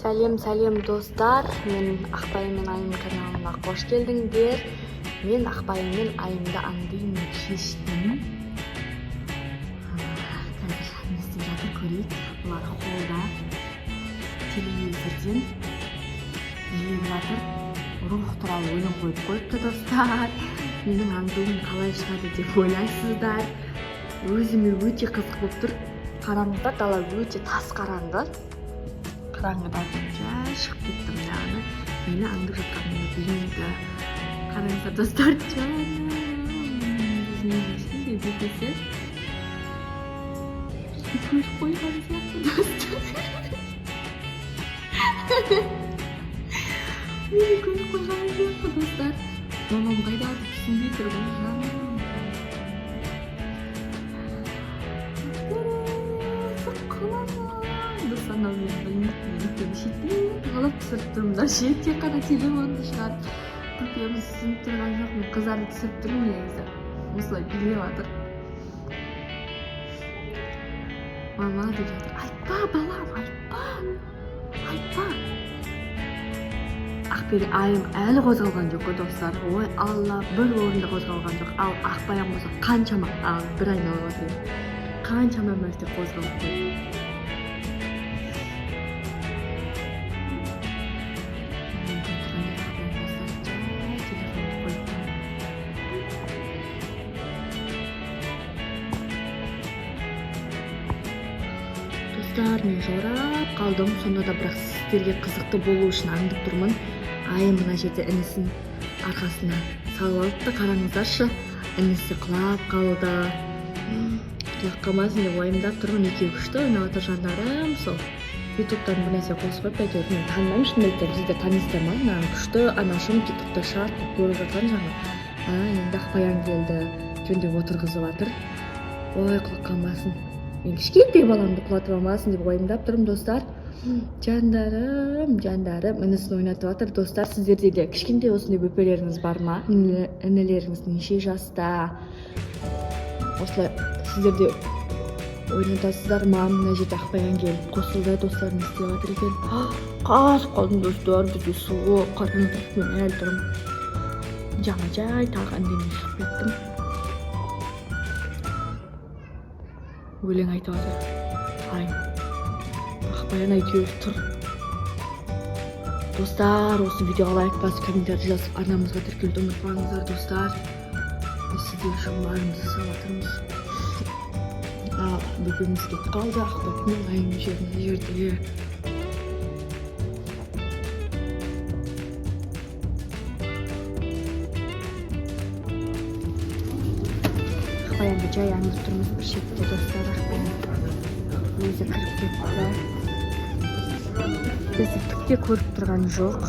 Сәлем достар, мен Ақбай мен Айым каналына қош келдіңдер. Мен Ақбай мен Айымды аңдайын шештім. Қазір не істеп жатыр көрейік. Бұлар холда телевизорден жеп жатыр. Рух туралы өлең қойып қойыпты достар. Менің аңдуым қалай шығады деп ойлайсыздар. Өзіме өте қызық болып тұр. Қараңғыда дала өте тас қараңғы. Қараңғыдан жай шығып кеттім яғни мені аңдып жатқанымды білмейді. Қараңыздар достар, жаным біздің бекесі көлік қойған сияқты достар. Мені көлік қойған сияқты достар. Мамам қайда түсінбей тұрған жаным. Қалап түсіріп тұрмын ше, тек қана телефонды шығарып құпиямды түсініп тұрған жоқпын. Қыздарды түсіріп тұрмын негізі. Осылай билеп жатыр. Мама деп жатыр. Айтпа балам, айтпа. Ақбай Айым әлі қозғалған жоқ қой достар. Ой алла, бір орында қозғалған жоқ. Ал Ақбай болса қаншама, бір айналып отыр. Қаншама мәрте қозғалып қойды. Мен жорап қалдым, сонда да бірақ сіздерге қызықты болу үшін аңдып тұрмын. Айым мына жерде інісін арқасына салып алыпты, қараңыздаршы. Інісі құлап қалды. Құлап қалмасын деп уайымдап тұрмын. Екеуі күшті ойнап отыр жандарым. Сол ютубтан бір нәрсе қосып қойып әйтеуір мен танымаймын, шынымды айтсам, сіздер танисыздар ма? Мына күшті анашым ютубта шарт қылып көріп жатқан жаңа. Енді Ақбай келді, жөндеп отырғызып жатыр. Ой, құлап қалмасын. Мен кішкентай баламды құлатып алмасын деп уайымдап тұрмын достар. Жандарым, інісін ойнатып жатыр достар. Сіздерде де кішкентай осындай бөпелеріңіз бар ма? Інілеріңіз неше жаста? Осылай сіздерде ойнатасыздар ма? Мына жерде Ақбай келіп қосылды достар, не істеп жатыр екен? Қасып қалдым достар, бізде суы қараңғы мен әлі тұрмын. Жаңа жай тағы әндеме шығып кеттім. Өлең айтып жатыр. Ақбай әйтеуір тұр. Достар, осы видеоға лайк басып, комментарий жазып, арнамызға тіркелуді ұмытпаңыздар достар. Біз сіздер үшін барымызды салып жатырмыз. Бөпеміз кетіп қалды, Ақбай мен Айым жерде. Ақбай жай аңдып тұрмыз бір шетте достар. Ақбай өзі кіріп кетті. Бізді түкте көріп тұрған жоқ.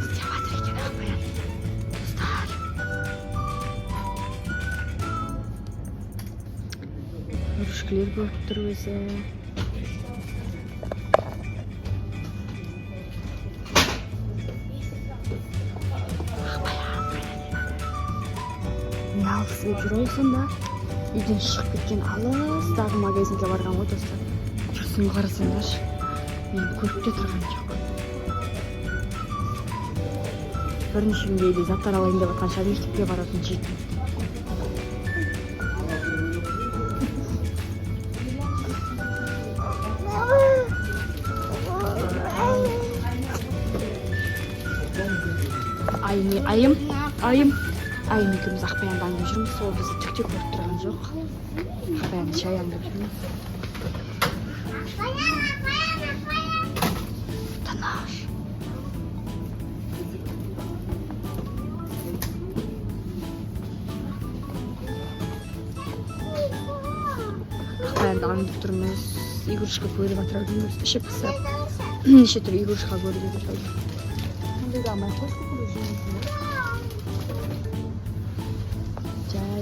Істеп жатыр екен Ақбай достар. Үрішкілер көріп тұр өзі. Алыс деп жүр ғой сонда. Үйден шығып кеткен алыстағы магазинге барған ғой достар. Жүрсін қарасаңдаршы. Мен көріп те тұрған жоқ. Бірінші күнде заттар алайын деп жатқанша мектепке баратын жетім. Айым екеуміз Ақбайанды аңдып жүрміз, сол бізді түкте көріп тұрған жоқ. Ақбаянды шай аңдып жүрміз. Тыныш. Ақбаянды аңдып тұрмыз. Игрушка көріп жатыр дейміз. Ішіп пысып. Неше түрлі игрушка көріп жатыр. Қандай да алмай қойып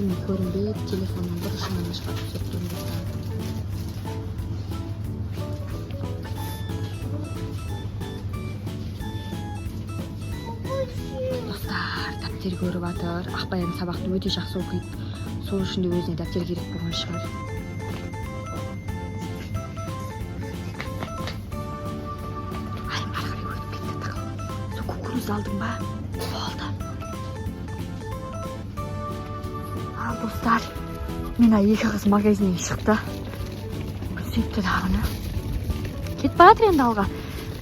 мен көрінбейіп, телефонның бір ұшынан шығарып сөктім достар. Достар, дәптер көріп жатыр. Ақбай сабақты өте жақсы оқиды. Сол үшін де өзіне дәптер керек болған шығар. kukuruzu aldın ba? Oldu. Al dostlar. Мен екі қыз магазиннен шықты. Сөйтті дағыны. Кетіп баратыр енді алға.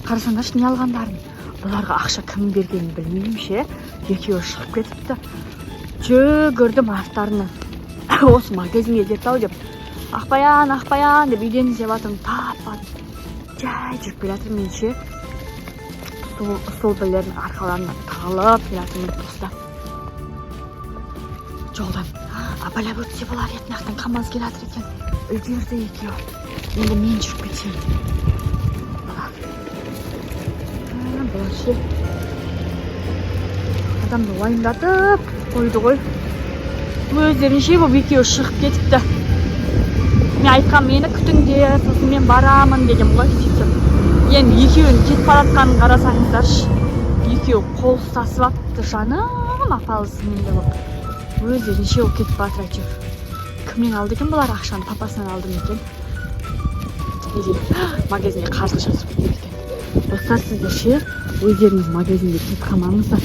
Қарасаңдаршы не алғандарын. Бұларға ақша кім бергенін білмеймін ше. Екеуі шығып кетіпті. Жүгірдім арттарынан. Осы магазинге кетті ау деп. Ақбаян деп үйден іздеп жатырмын. Таппадым. Жай жүріп келе жатырмын мен ше. Сол бірлердің арқаларына тағылып келе жатырмын достар. Жолдан абайлап өтсе болар еді, нақтан КамАЗ келе жатыр екен. Үлгерді екеуі. Енді мен жүріп кетейін. Бұлар ше. Адамды уайымдатып қойды ғой. Өздерінше болып екеуі шығып кетіпті. Мен айтқам, мені күтіңдер, сосын мен барамын дегем ғой. Енді екеуін кетіп баратқанын қарасаңыздаршы. Екеуі қол ұстасып апты, жаным апалысымен болып. Өздерінше ол кетіп батыр әйтеуір. Кімнен алды екен бұлар ақшаны? Папасынан алдым екен. Магазинге қаржы жазып кеткен екен. Достар, сіздер ше, өздеріңіз магазинге кетіп қалмаңыздар.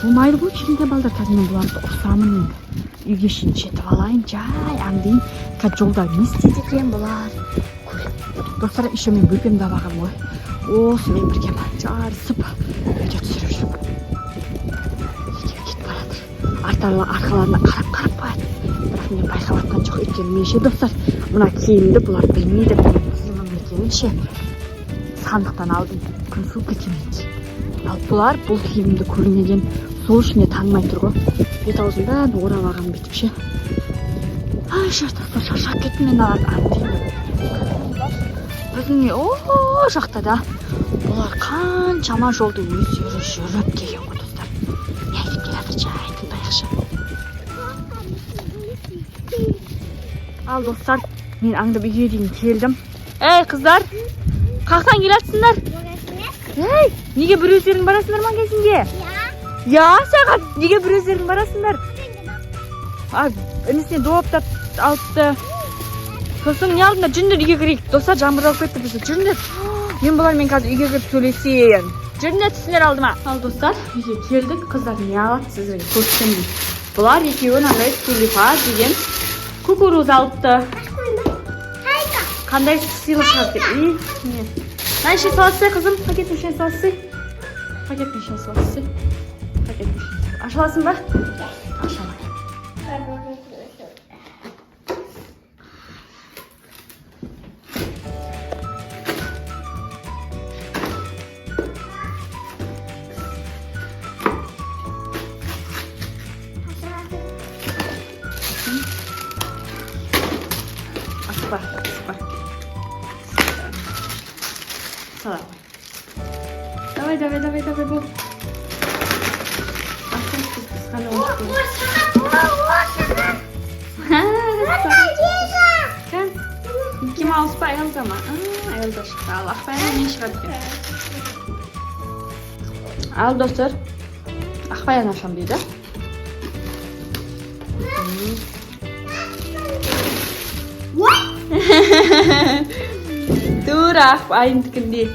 Болмайды ғой, келінде балдар. Қазір мен бұларды ұрсамын енді. Үйге шейін жетіп алайын, жай аңдайын. Қазір жолда не істейді екен бұлар? Достар, еще мен бөпемді алғам ғой. Осымен бірге жарысып видео түсіріп жүрмін. Арқаларына қарап қояды. Бірақ мен байқап атқан жоқ. Өйткені мен ше достар, мына киімді бұлар білмейді. Киімім екенін ше сандықтан алдым. Күнсулка киімді. Ал бұлар бұл киімді көрмеген, сол үшін де танымай тұр ғой. Бет аузында орап алған бүйтіп ше. Ай достар, шаршап кеттім мен аңдайын. Біздің о жақта да бұлар қаншама жолды өздері жүріп келген ғой достар. Не айтып келе жатыр, жай тыңдайықшы. Ал достар, мен аңдып үйге дейін келдім. Ей қыздар, қақтан келатсыңдар? Ей, неге бір өздерің барасыңдар магазинге? Я, сағат, неге бір өздерің барасыңдар? Інісіне доғаптап алыпты. Сосын не алдыңдар? Жүріңдер үйге кірейік. Достар, жаңбыр жауып кетті бізді. Жүріңдер. Мен бұлармен қазір үйге кіріп сөйлесейін. Жүріңдер, түсіңдер алдыма. Ал достар, үйге келдік. Қыздар не алады сіздерге көрсетемін. Бұлар екеуін андай тулипа деген кукуруз алыпты. Қандай сыйлық шығады деп. Мына ішіне саласы, қызым. Пакеттің ішіне саласы. Пакеттің ішіне саласы. Ашаласың ба? Ашала. Спа. Давай, бу. Микки Маус па аялда ма? Аялда шықты. Ал Ақбаян не шығады екен? Ал достар, Ақбаян ашам дейді. Тура Ақбаян тікіндей.